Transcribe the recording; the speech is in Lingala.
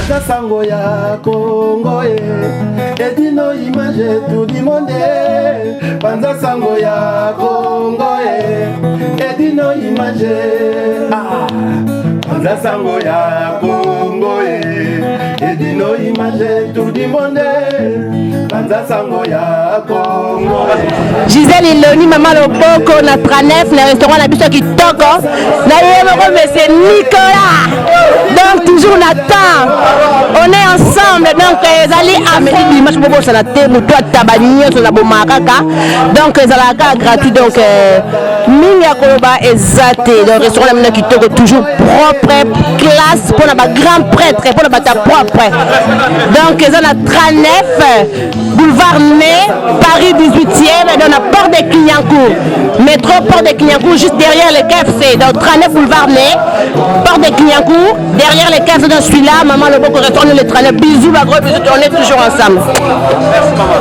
Panza sango ya Congo Edino image tout du monde Panza sango ya Congo Edino image Panza sango ya Congo Edino image tout du monde Panza sango ya Congo Gisèle Iloni maman Loboko na Tranef na restaurant la biso qui toko na yemoko mais c'est Nicolas donc toujours on attend on est ensemble donc les allez amener l'image pour ça la tête pour toi tabagnon sur la bomakaka donc les alaka gratuit donc minga koloba exacté donc restaurant la qui toko toujours propre classe pour la grand prêtre pour la bata propre donc ils ont la Tranef boulevard Ney Paris 18e dans la porte de Clignancourt métro porte de Clignancourt juste derrière le KFC donc Tranef boulevard Ney porte de Clignancourt derrière le KFC dans celui-là maman le beau restaurant le Tranef bisous ma gros bisous on est toujours ensemble. Merci maman.